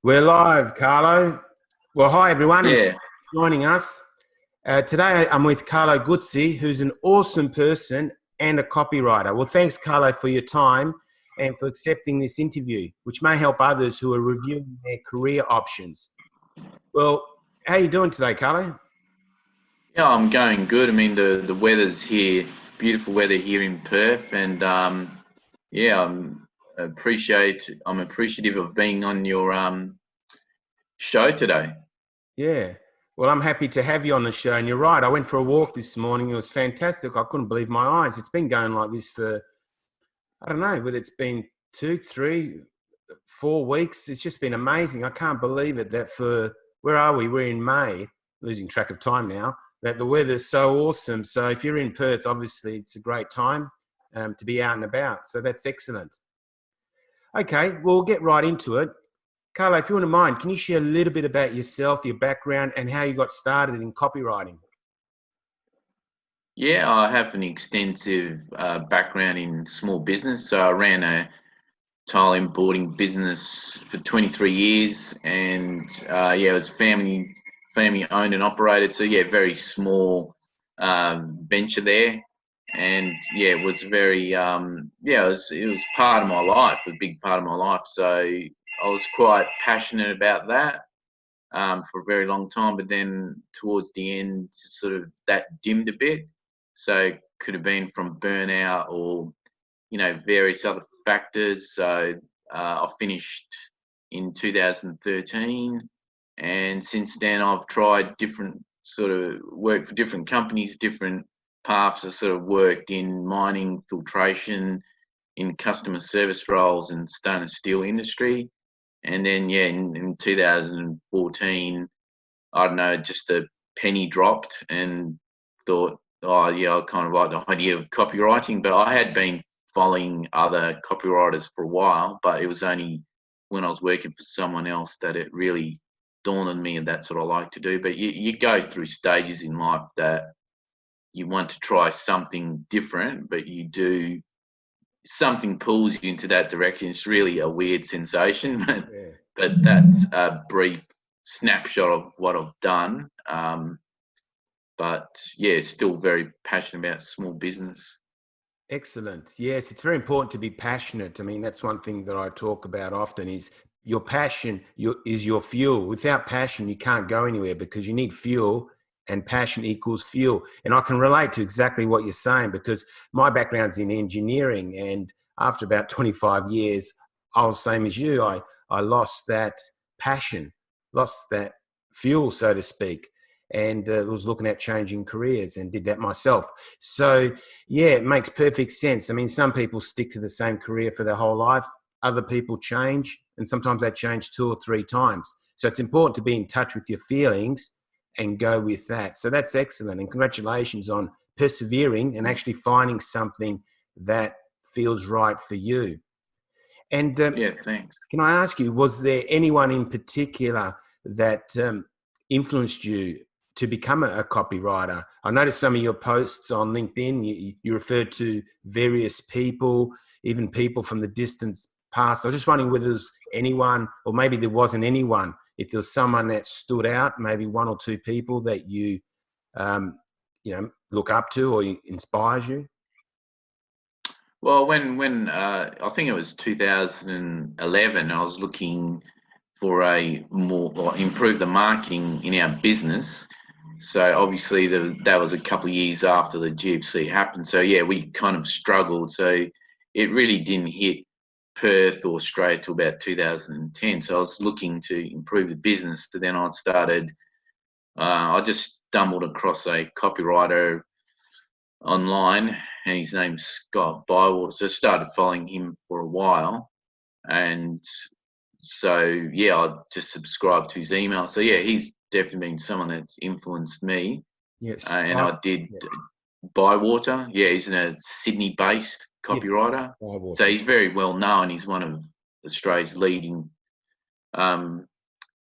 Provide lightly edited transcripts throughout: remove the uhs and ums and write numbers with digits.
We're live, Carlo. Well, hi everyone, and Yeah. thanks for joining us. Today I'm with Carlo Guzzi, who's an awesome person and a copywriter. Well, thanks, Carlo, for your time and for accepting this interview, which may help others who are reviewing their career options. Well, how are you doing today, Carlo? Yeah, I'm going good. I mean, the weather's here, beautiful weather here in Perth, and yeah, I'm appreciative of being on your show today. Yeah. Well, I'm happy to have you on the show. And you're right, I went for a walk this morning. It was fantastic. I couldn't believe my eyes. It's been going like this for, I don't know, whether it's been 2, 3, 4 weeks. It's just been amazing. I can't believe it that for, where are we? We're in May, losing track of time now, that the weather's so awesome. So if you're in Perth, obviously it's a great time to be out and about. So that's excellent. Okay, well, we'll get right into it. Carlo, if you wouldn't mind, can you share a little bit about yourself, your background, and how you got started in copywriting? Yeah, I have an extensive background in small business. So I ran a tile importing business for 23 years, and yeah, it was family owned and operated. So yeah, very small venture there, and yeah, it was very yeah, it was part of my life, a big part of my life. So I was quite passionate about that for a very long time, but then towards the end, sort of that dimmed a bit. So could have been from burnout or various other factors. So I finished in 2013, and since then I've tried different sort of work for different companies, different paths. I sort of worked in mining, filtration, in customer service roles, and stainless steel industry. And then yeah, in 2014, I don't know, just a penny dropped and thought, oh yeah, I kind of like the idea of copywriting, but I had been following other copywriters for a while, but it was only when I was working for someone else that it really dawned on me, and that's what I like to do. But you go through stages in life that you want to try something different, but you do something pulls you into that direction. It's really a weird sensation, Yeah. but that's a brief snapshot of what I've done. But yeah, still very passionate about small business. Excellent. Yes, it's very important to be passionate. I mean, that's one thing that I talk about often is your passion is your fuel. Without passion, you can't go anywhere because you need fuel and passion equals fuel. And I can relate to exactly what you're saying because my background's in engineering. And after about 25 years, I was the same as you. I lost that passion, lost that fuel, so to speak, and was looking at changing careers and did that myself. So, yeah, it makes perfect sense. I mean, some people stick to the same career for their whole life. Other people change, and sometimes they change 2 or 3 times. So it's important to be in touch with your feelings and go with that. So that's excellent. And congratulations on persevering and actually finding something that feels right for you. And Yeah, thanks. can I ask you, was there anyone in particular that influenced you to become a copywriter? I noticed some of your posts on LinkedIn, you referred to various people, even people from the distant past. I was just wondering whether there's anyone, or maybe there wasn't anyone, if there was someone that stood out, maybe 1 or 2 people that um, look up to or inspires you. Well, when I think it was 2011, I was looking for a more or improve the marketing in our business. So obviously that was a couple of years after the GFC happened. So yeah, we kind of struggled. So it really didn't hit Perth or Australia till about 2010. So I was looking to improve the business. So then I started. I just stumbled across a copywriter online, and his name's Scott Bywater. So I started following him for a while, and so yeah, I just subscribed to his email. So yeah, he's definitely been someone that's influenced me. Yes. And I did Yeah. Bywater. Yeah, he's a Sydney-based Yeah. copywriter. So Bywater. he's very well known. He's one of Australia's leading um,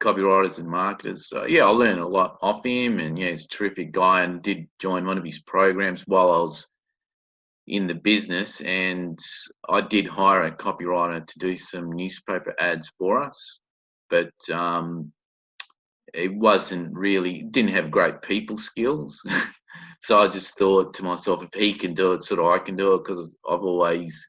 copywriters and marketers. So yeah, I learned a lot off him, and yeah, he's a terrific guy. And did join one of his programs while I was in the business, and I did hire a copywriter to do some newspaper ads for us. but it didn't have great people skills. So I just thought to myself, if he can do it, sort of I can do it, because I've always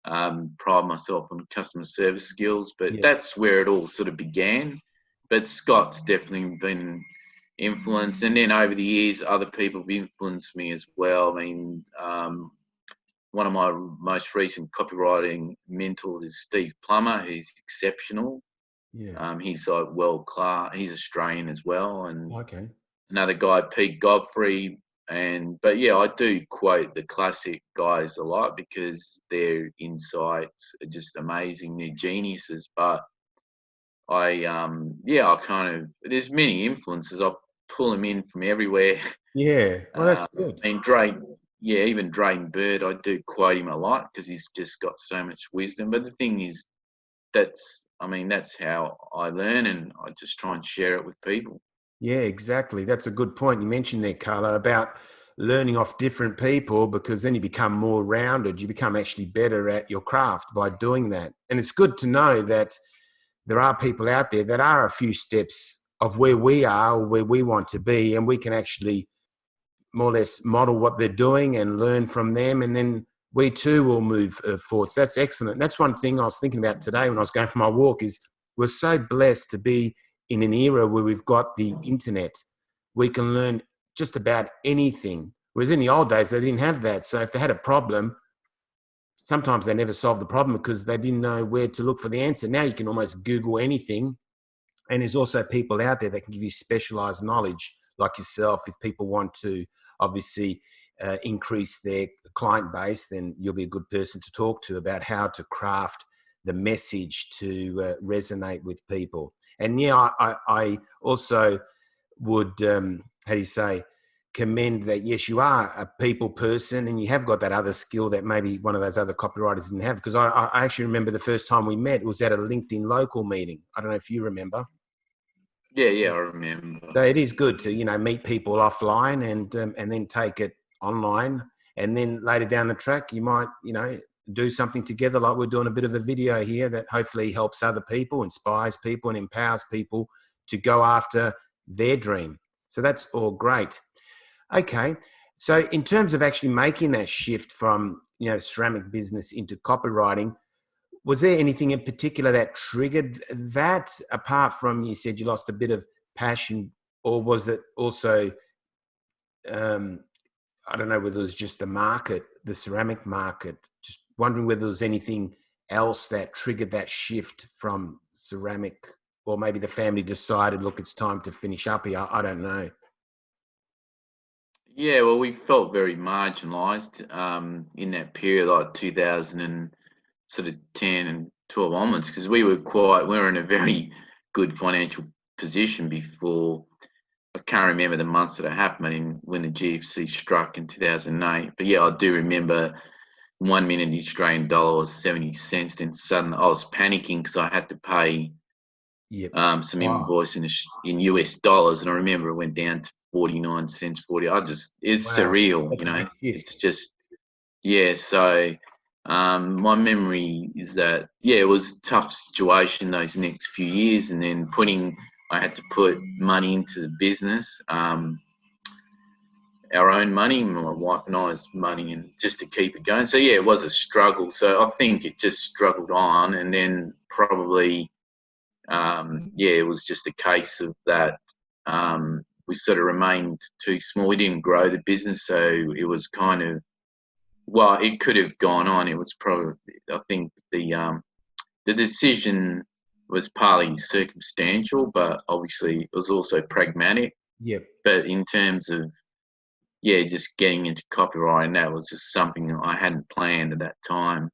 pride myself on customer service skills. But Yeah. that's where it all sort of began. But Scott's definitely been influenced, and then over the years, other people have influenced me as well. I mean, one of my most recent copywriting mentors is Steve Plummer. He's exceptional. Yeah. He's like world class. He's Australian as well, and Okay. another guy, Pete Godfrey. But yeah, I do quote the classic guys a lot because their insights are just amazing. They're geniuses. But I kind of, there's many influences. I pull them in from everywhere. Yeah. Well, that's I good. mean, even Drayton Bird, I do quote him a lot because he's just got so much wisdom. But the thing is, that's how I learn, and I just try and share it with people. Yeah, exactly. That's a good point you mentioned there, Carlo, about learning off different people, because then you become more rounded. You become actually better at your craft by doing that. And it's good to know that there are people out there that are a few steps of where we are or where we want to be, and we can actually more or less model what they're doing and learn from them. And then we too will move forward. So that's excellent. That's one thing I was thinking about today when I was going for my walk is we're so blessed to be in an era where we've got the internet. We can learn just about anything. Whereas in the old days, they didn't have that. So if they had a problem, sometimes they never solved the problem because they didn't know where to look for the answer. Now you can almost Google anything. And there's also people out there that can give you specialized knowledge like yourself. If people want to obviously increase their client base, then you'll be a good person to talk to about how to craft the message to resonate with people. And yeah, I also would, how do you say, commend that, yes, you are a people person and you have got that other skill that maybe one of those other copywriters didn't have. Because I actually remember the first time we met, it was at a LinkedIn local meeting. I don't know if you remember. Yeah, I remember. So it is good to, meet people offline and then take it online. And then later down the track, you might, do something together like we're doing a bit of a video here that hopefully helps other people, inspires people and empowers people to go after their dream. So that's all great. Okay. So in terms of actually making that shift from, ceramic business into copywriting, was there anything in particular that triggered that, apart from you said you lost a bit of passion, or was it also, um, I don't know whether it was just the market, the ceramic market, just wondering whether there was anything else that triggered that shift from ceramic, or maybe the family decided, look, it's time to finish up here. I don't know. Yeah, well, we felt very marginalised in that period, like 2010 and 12 onwards, because we were in a very good financial position before. I can't remember the months that it happened when the GFC struck in 2008. But yeah, I do remember 1 minute the Australian dollar was 70 cents. Then suddenly I was panicking because I had to pay Yep. some Wow. invoice in US dollars, and I remember it went down to 49 cents, 40. It's Wow. surreal, That's a big shift. It's just, yeah. So my memory is that, yeah, it was a tough situation those next few years, and then I had to put money into the business, our own money, my wife and I's money, and just to keep it going. So yeah, it was a struggle. So I think it just struggled on, and then probably, it was just a case of that. We sort of remained too small. We didn't grow the business, so it was kind of, well, it could have gone on. It was probably, I think the decision was partly circumstantial, but obviously it was also pragmatic. Yep. But in terms of, yeah, just getting into copywriting, that was just something that I hadn't planned at that time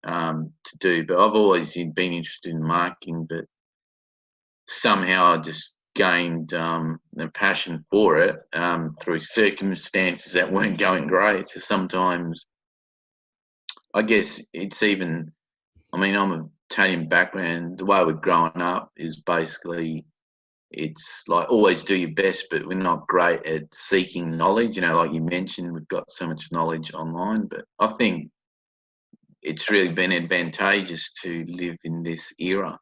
to do. But I've always been interested in marketing, but somehow I just gained a passion for it through circumstances that weren't going great. So sometimes, I guess it's even, I'm of Italian background. The way we've grown up is basically, it's like always do your best, but we're not great at seeking knowledge. Like you mentioned, we've got so much knowledge online, but I think it's really been advantageous to live in this era.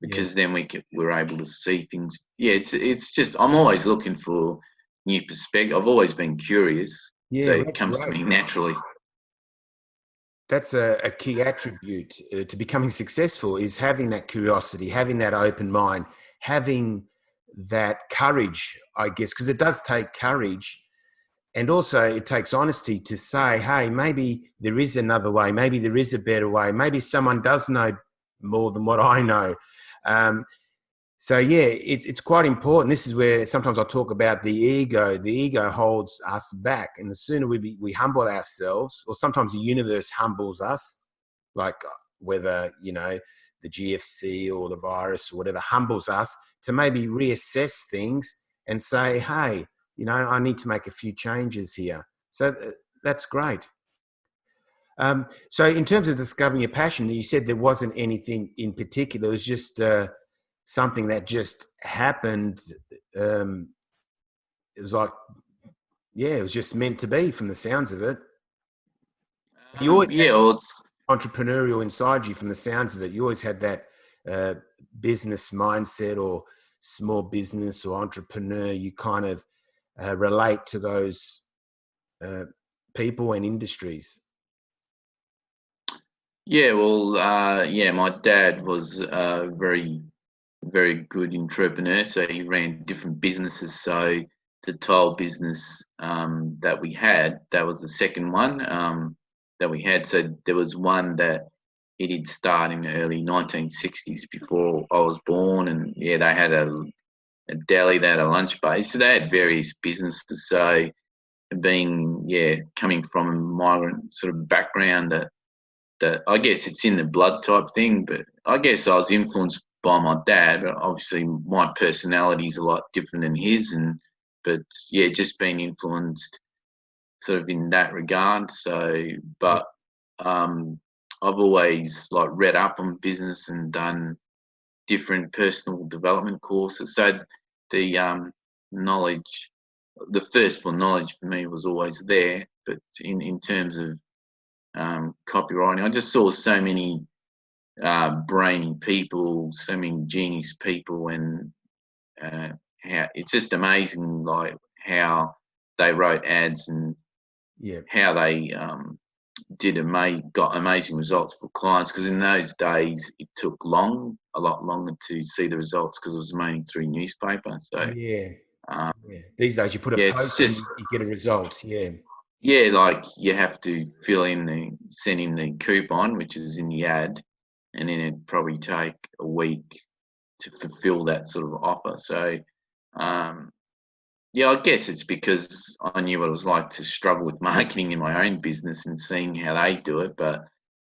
Yeah. because then we're able to see things. Yeah, it's just I'm always looking for new perspective. I've always been curious, so Yeah, well, it that's comes to me great. naturally. That's a key attribute to becoming successful, is having that curiosity, having that open mind, having that courage, I guess, because it does take courage. And also it takes honesty to say, hey, maybe there is another way. Maybe there is a better way. Maybe someone does know more than what I know. Um, So yeah, it's quite important. This is where sometimes I talk about the ego. The ego holds us back, and the sooner we humble ourselves, or sometimes the universe humbles us, like whether the GFC or the virus or whatever humbles us to maybe reassess things and say, hey, I need to make a few changes here. So that's great. So in terms of discovering your passion, you said there wasn't anything in particular. It was just something that just happened. It was like, yeah, it was just meant to be from the sounds of it. You always had Yeah, well, it's entrepreneurial inside you from the sounds of it. You always had that uh, business mindset or small business or entrepreneur. You kind of relate to those uh, people and industries. yeah, well, yeah, my dad was very very good entrepreneur. So he ran different businesses. So the tile business that we had, that was the second one that we had. So there was one that he did start in the early 1960s before I was born. And yeah, they had a deli, they had a lunch base. So they had various businesses. So being, yeah, coming from a migrant sort of background, that I guess it's in the blood type thing, but I guess I was influenced by my dad. Obviously, my personality is a lot different than his, but yeah, just being influenced sort of in that regard. So, Yeah. but I've always like read up on business and done different personal development courses. So the knowledge, the thirst for knowledge for me was always there, but in terms of copywriting. I just saw so many brainy people, so many genius people, and uh, how it's just amazing, like how they wrote ads and Yeah. how they got amazing results for clients. Because in those days, it took a lot longer to see the results because it was mainly through newspaper. So Yeah. um, Yeah. These days, you put a yeah, it's post and just you get a result. Yeah. yeah, like you have to send in the coupon, which is in the ad, and then it'd probably take a week to fulfill that sort of offer. So, um, yeah, I guess it's because I knew what it was like to struggle with marketing in my own business and seeing how they do it. But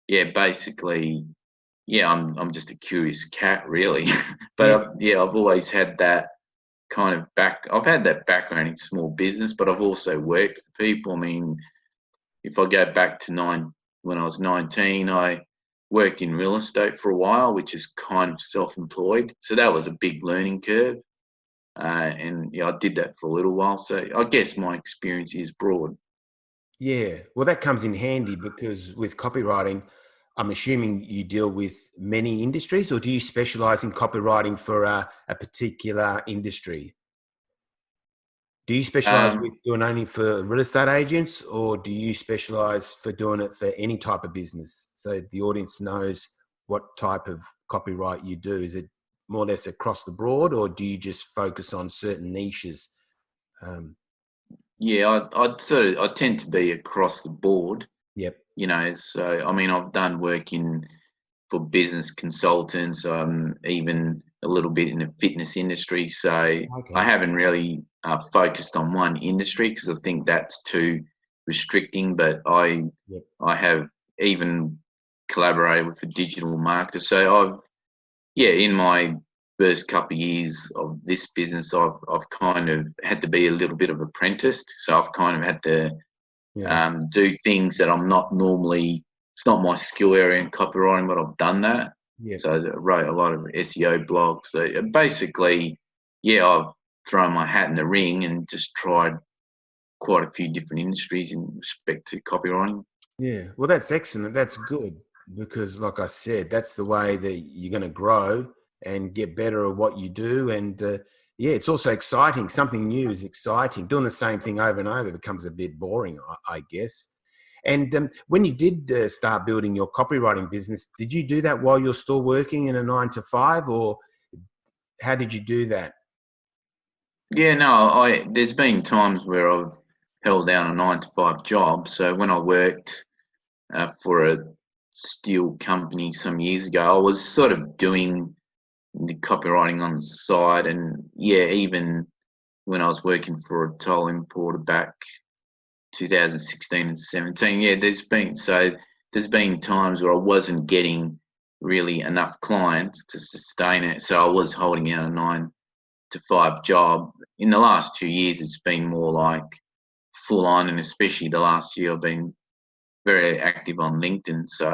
yeah, basically, yeah, I'm just a curious cat, really. but Yeah. yeah, I've always had that kind of I've had that background in small business, but I've also worked for people. I mean, if I go back to when I was 19, I worked in real estate for a while, which is kind of self-employed. So that was a big learning curve. And yeah, I did that for a little while. So I guess my experience is broad. Yeah. Well, that comes in handy because with copywriting, I'm assuming you deal with many industries, or do you specialize in copywriting for a particular industry? Do you specialize with Um, doing only for real estate agents, or do you specialize for doing it for any type of business? So the audience knows what type of copyright you do. Is it more or less across the board, or do you just focus on certain niches? Um, yeah, I tend to be across the board, yep. So I mean, I've done work for business consultants, even a little bit in the fitness industry. So I Okay. haven't really focused on one industry because I think that's too restricting. But Yep. I have even collaborated with a digital marketer. So yeah, in my first couple of years of this business, I've kind of had to be a little bit of apprentice. So I've kind of had to Yeah. do things that I'm not normally. It's not my skill area in copywriting, but I've done that. Yep. So I wrote a lot of SEO blogs. So basically, yeah, I've thrown my hat in the ring and just tried quite a few different industries in respect to copywriting. Yeah. Well, that's excellent. That's good because, like I said, that's the way that you're going to grow and get better at what you do. And yeah, it's also exciting. Something new is exciting. Doing the same thing over and over becomes a bit boring, I guess. And when you did start building your copywriting business, did you do that while you're still working in a 9 to 5, or how did you do that? Yeah, no, there's been times where I've held down a 9 to 5 job. So when I worked for a steel company some years ago, I was sort of doing the copywriting on the side. And yeah, even when I was working for a tile importer back 2016 and 17, yeah, there's been times where I wasn't getting really enough clients to sustain it. So I was holding out a 9 to 5 job. In the last 2 years, it's been more like full on, and especially the last year, I've been very active on LinkedIn. So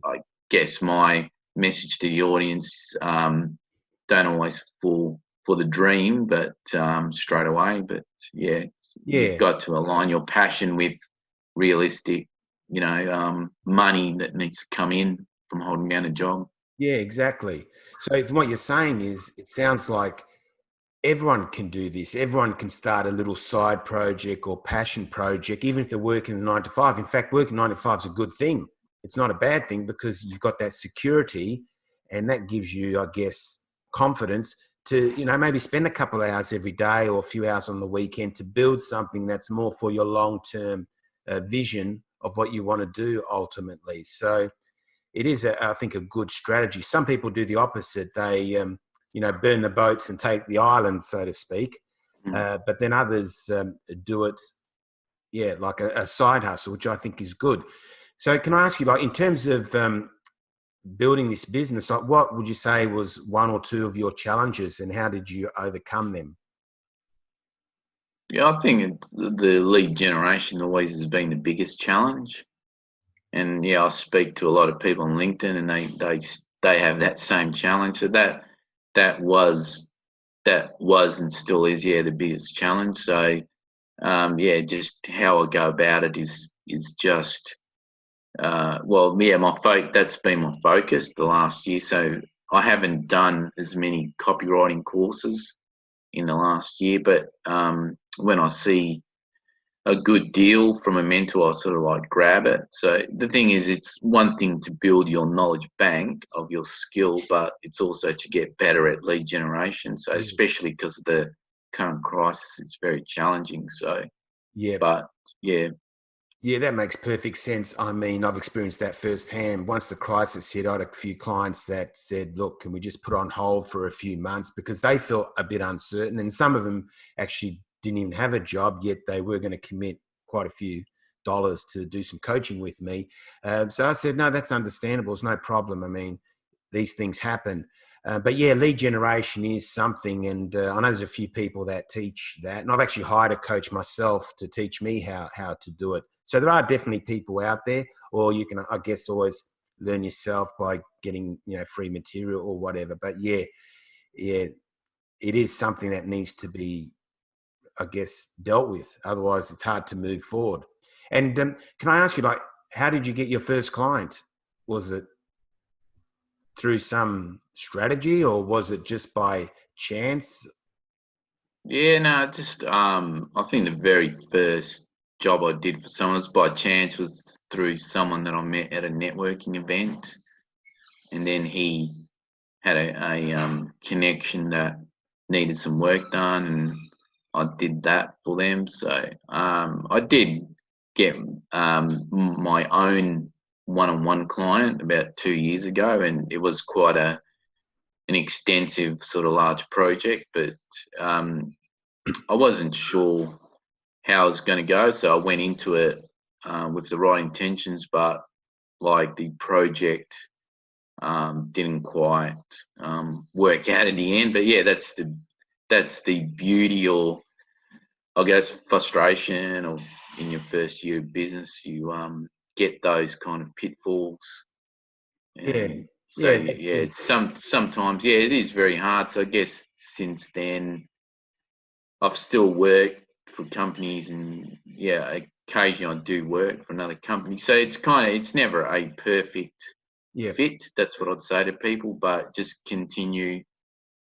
I guess my message to the audience, don't always fall for the dream, but straight away. But yeah, you've Yeah, got to align your passion with realistic, money that needs to come in from holding down a job. yeah, exactly. So from what you're saying is, it sounds like everyone can do this. Everyone can start a little side project or passion project, even if they're working 9 to 5. In fact, working 9 to 5 is a good thing. It's not a bad thing because you've got that security, and that gives you, I guess, confidence to, maybe spend a couple of hours every day or a few hours on the weekend to build something that's more for your long-term vision of what you want to do ultimately. So it is, I think, a good strategy. Some people do the opposite. They, burn the boats and take the island, so to speak. Mm. But then others do it, yeah, like a side hustle, which I think is good. So can I ask you, like, in terms of building this business, like, what would you say was one or two of your challenges, and how did you overcome them? Yeah, I think the lead generation always has been the biggest challenge. And yeah, I speak to a lot of people on LinkedIn, and they have that same challenge. So that was that was and still is, yeah, the biggest challenge. So yeah, just how I go about it is just well, yeah, that's been my focus the last year. So I haven't done as many copywriting courses in the last year, but when I see a good deal from a mentor, I sort of like grab it. So the thing is, it's one thing to build your knowledge bank of your skill, but it's also to get better at lead generation. So Yeah. especially because of the current crisis, it's very challenging. So, Yeah. but yeah, Yeah, that makes perfect sense. I mean, I've experienced that firsthand. Once the crisis hit, I had a few clients that said, look, can we just put on hold for a few months, because they felt a bit uncertain. And some of them actually didn't even have a job, yet they were going to commit quite a few dollars to do some coaching with me. So I said, no, that's understandable. It's no problem. I mean, these things happen. But yeah, lead generation is something, and I know there's a few people that teach that, and I've actually hired a coach myself to teach me how to do it. So there are definitely people out there, or you can, I guess, always learn yourself by getting free material or whatever. But yeah, yeah, it is something that needs to be, I guess, dealt with. Otherwise, it's hard to move forward. And can I ask you, like, how did you get your first client? Was it through some strategy, or was it just by chance? yeah, no, just I think the very first job I did for someone was by chance, was through someone that I met at a networking event, and then he had a connection that needed some work done, and I did that for them. So I did get my own one-on-one client about 2 years ago, and it was quite an extensive sort of large project, but I wasn't sure how it was going to go, so I went into it with the right intentions, but like the project didn't quite work out in the end. But yeah, that's the beauty, or I guess frustration, of in your first year of business, you get those kind of pitfalls, Yeah, and so yeah, that's yeah, it. it's sometimes, yeah, it is very hard. So I guess since then, I've still worked for companies, and yeah, occasionally I do work for another company. So it's never a perfect Yeah. fit. That's what I'd say to people, but just continue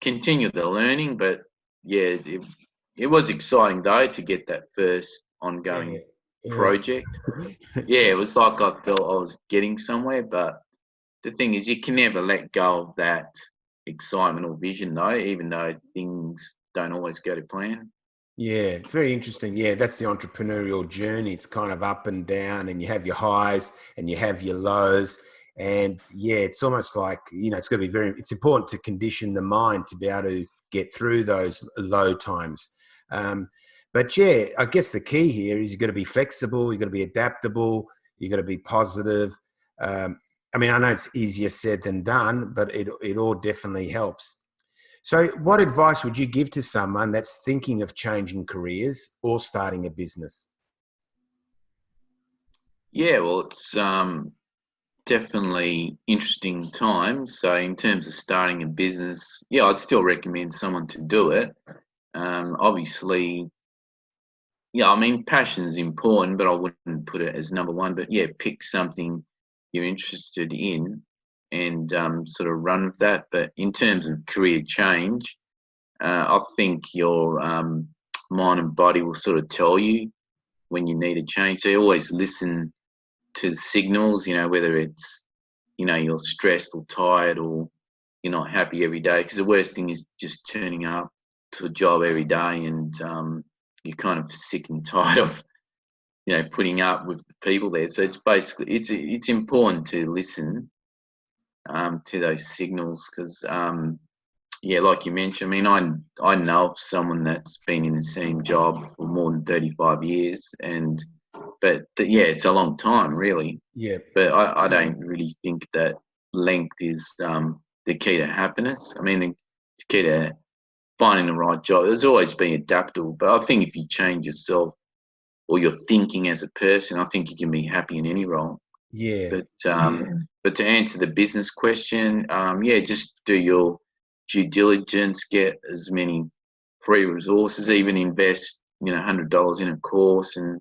the learning. But yeah, it was exciting though to get that first Yeah. ongoing Yeah. project. Yeah, it was like I felt I was getting somewhere, but the thing is, you can never let go of that excitement or vision, though, even though things don't always go to plan. Yeah, it's very interesting. Yeah, that's the entrepreneurial journey. It's kind of up and down, and you have your highs and you have your lows. And yeah, it's almost like, it's got to be it's important to condition the mind to be able to get through those low times. Um, but yeah, I guess the key here is you've got to be flexible, you've got to be adaptable, you've got to be positive. Um, I mean, I know it's easier said than done, but it all definitely helps. So, what advice would you give to someone that's thinking of changing careers or starting a business? Yeah, well, it's definitely interesting times. So, in terms of starting a business, yeah, I'd still recommend someone to do it. Obviously, yeah, I mean, passion is important, but I wouldn't put it as number one. But yeah, pick something you're interested in and sort of run with that. But in terms of career change, I think your mind and body will sort of tell you when you need a change. So you always listen to the signals, whether it's, you're stressed or tired or you're not happy every day. Because the worst thing is just turning up to a job every day and you're kind of sick and tired of, putting up with the people there. So it's basically, it's important to listen to those signals because yeah, like you mentioned, I mean, I know of someone that's been in the same job for more than 35 years, yeah, it's a long time, really. Yeah, But I don't really think that length is the key to happiness. I mean, the key to finding the right job. There's always being adaptable, but I think if you change yourself or your thinking as a person, I think you can be happy in any role. yeah, But to answer the business question, yeah, just do your due diligence, get as many free resources, even invest, $100 in a course, and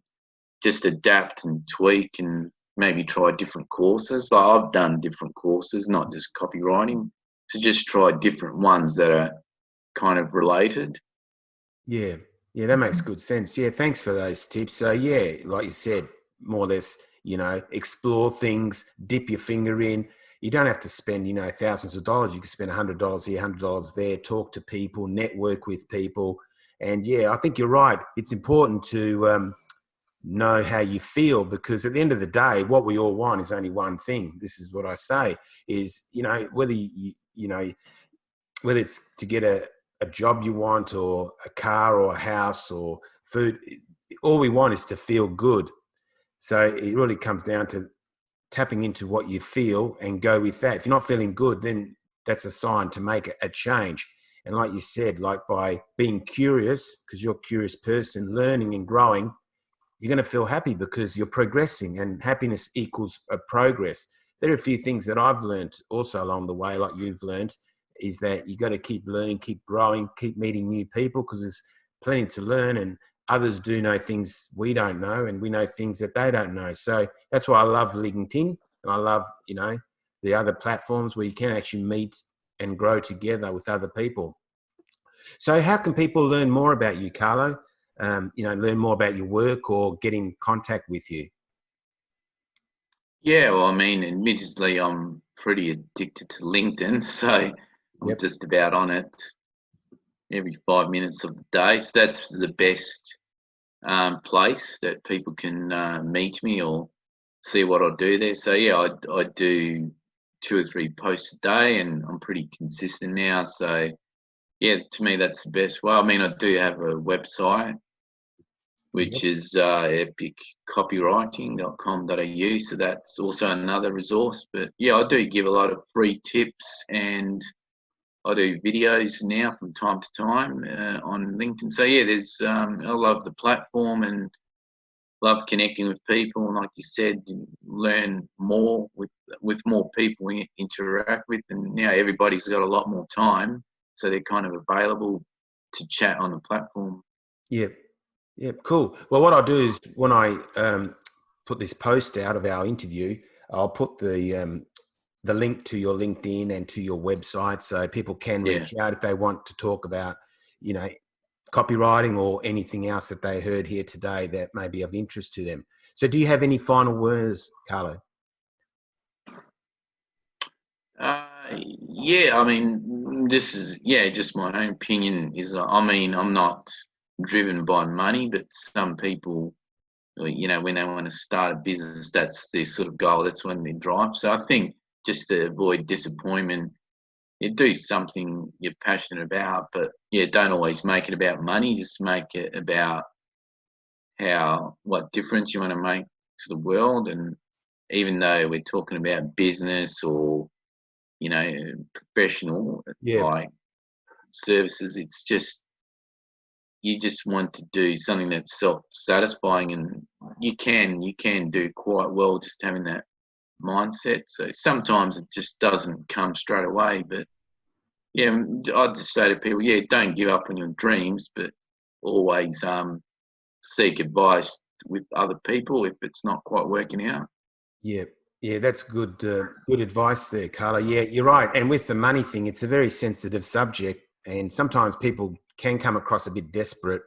just adapt and tweak and maybe try different courses. Like I've done different courses, not just copywriting. So just try different ones that are kind of related. yeah, yeah. That makes good sense. Yeah, thanks for those tips. So yeah, like you said, more or less, explore things, dip your finger in. You don't have to spend, thousands of dollars. You can spend $100 here, $100 there. Talk to people, network with people, and yeah, I think you're right. It's important to know how you feel, because at the end of the day, what we all want is only one thing. This is what I say is, whether it's to get a job you want, or a car or a house or food, all we want is to feel good. So it really comes down to tapping into what you feel and go with that. If you're not feeling good, then that's a sign to make a change. And like you said, like by being curious, because you're a curious person, learning and growing, you're going to feel happy because you're progressing, and happiness equals a progress. There are a few things that I've learned also along the way, like you've learned, is that you got to keep learning, keep growing, keep meeting new people, because there's plenty to learn, and others do know things we don't know, and we know things that they don't know. So that's why I love LinkedIn, and I love, the other platforms where you can actually meet and grow together with other people. So how can people learn more about you, Carlo? Learn more about your work or get in contact with you? Yeah, well, I mean, admittedly, I'm pretty addicted to LinkedIn, so I'm Yep. just about on it every 5 minutes of the day. So that's the best place that people can meet me or see what I do there. So yeah, I do 2 or 3 posts a day, and I'm pretty consistent now. So yeah, to me that's the best way. I mean, I do have a website which Yep. is epiccopywriting.com.au. So that's also another resource. But yeah, I do give a lot of free tips, and I do videos now from time to time on LinkedIn. So yeah, I love the platform and love connecting with people. And like you said, learn more with more people we interact with. And now everybody's got a lot more time, so they're kind of available to chat on the platform. Yep. Yep. Cool. Well, what I'll do is when I put this post out of our interview, I'll put the link to your LinkedIn and to your website, so people can Yeah. reach out if they want to talk about, you know, copywriting or anything else that they heard here today that may be of interest to them. So do you have any final words, Carlo? Yeah, I mean, this is, yeah, just my own opinion is, I mean, I'm not driven by money, but some people, you know, when they want to start a business, that's their sort of goal. That's when they drive. So I think just to avoid disappointment, you do something you're passionate about, but yeah, don't always make it about money. Just make it about what difference you want to make to the world. And even though we're talking about business or, you know, professional Yeah, like services, it's just, you just want to do something that's self-satisfying, and you can do quite well just having that mindset. So sometimes it just doesn't come straight away, but yeah, I'd just say to people, yeah, don't give up on your dreams, but always seek advice with other people if it's not quite working out. yeah, yeah. That's good. Good advice there, Carlo. Yeah, you're right. And with the money thing, it's a very sensitive subject, and sometimes people can come across a bit desperate,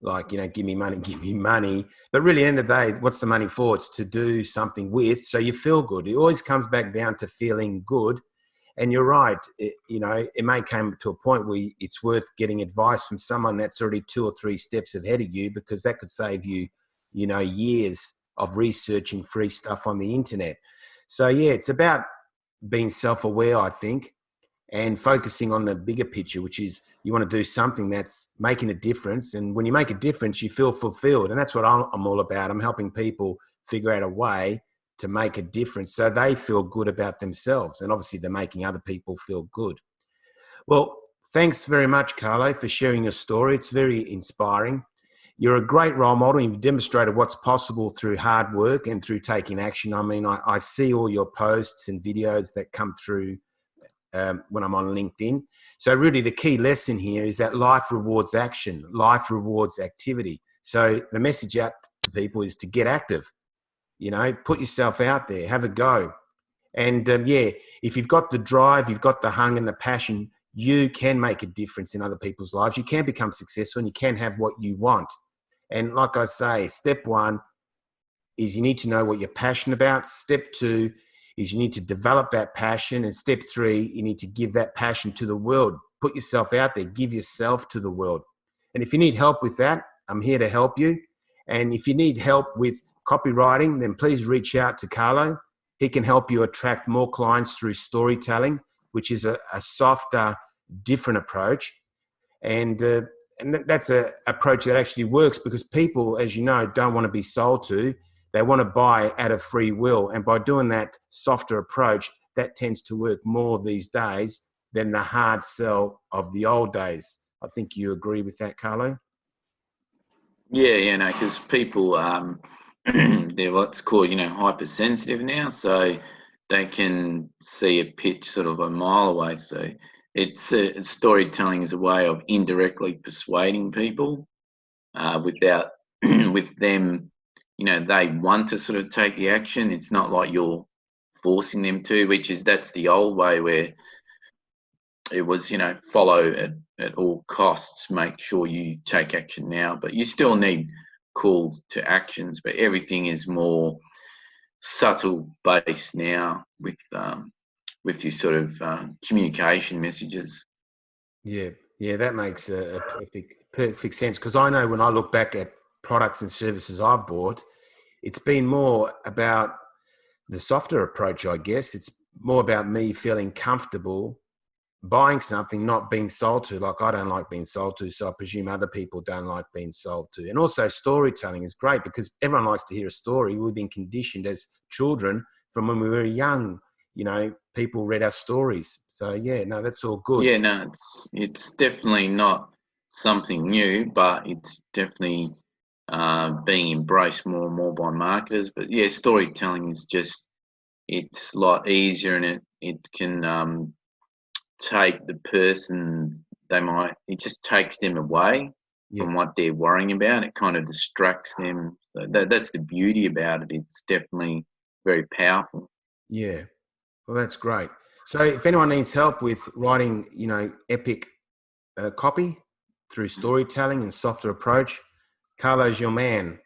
like, you know, give me money, give me money. But really, end of the day, what's the money for? It's to do something with, so you feel good. It always comes back down to feeling good. And you're right. You know, it may come to a point where it's worth getting advice from someone that's already 2 or 3 steps ahead of you, because that could save you, you know, years of researching free stuff on the internet. So yeah, it's about being self-aware, I think, and focusing on the bigger picture, which is you want to do something that's making a difference. And when you make a difference, you feel fulfilled. And that's what I'm all about. I'm helping people figure out a way to make a difference so they feel good about themselves. And obviously, they're making other people feel good. Well, thanks very much, Carlo, for sharing your story. It's very inspiring. You're a great role model. You've demonstrated what's possible through hard work and through taking action. I mean, I see all your posts and videos that come through when I'm on LinkedIn. So really the key lesson here is that life rewards action, life rewards activity. So the message out to people is to get active, you know, put yourself out there, have a go. And yeah, if you've got the drive, you've got the hunger and the passion, you can make a difference in other people's lives. You can become successful and you can have what you want. And like I say, step one is you need to know what you're passionate about. Step two is you need to develop that passion. And step three, you need to give that passion to the world. Put yourself out there, give yourself to the world. And if you need help with that, I'm here to help you. And if you need help with copywriting, then please reach out to Carlo. He can help you attract more clients through storytelling, which is a softer, different approach. And that's a approach that actually works, because people, as you know, don't want to be sold to. They want to buy out of free will. And by doing that softer approach, that tends to work more these days than the hard sell of the old days. I think you agree with that, Carlo? Yeah, yeah, no, because people, they're what's called, you know, hypersensitive now, so they can see a pitch sort of a mile away. So storytelling is a way of indirectly persuading people without with them, you know, they want to sort of take the action. It's not like you're forcing them to, that's the old way where it was, you know, follow at all costs, make sure you take action now, but you still need calls to actions, but everything is more subtle based now with your sort of communication messages. Yeah, yeah, that makes a perfect sense. Because I know when I look back at products and services I've bought, it's been more about the softer approach, I guess. It's more about me feeling comfortable buying something, not being sold to. Like, I don't like being sold to, so I presume other people don't like being sold to. And also storytelling is great because everyone likes to hear a story. We've been conditioned as children from when we were young. You know, people read our stories. So yeah, no, that's all good. Yeah, no, it's definitely not something new, but it's definitely being embraced more and more by marketers. But yeah, storytelling is just, it's a lot easier, and it can take the person, it just takes them away Yeah, from what they're worrying about. It kind of distracts them. So that's the beauty about it. It's definitely very powerful. yeah. Well, that's great. So if anyone needs help with writing, epic copy through storytelling and softer approach, Carlo's your man.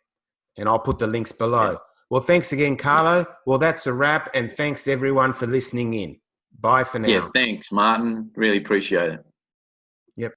And I'll put the links below. Yeah. Well, thanks again, Carlo. Well, that's a wrap. And thanks everyone for listening in. Bye for Yeah, now. thanks, Martin. Really appreciate it. Yep.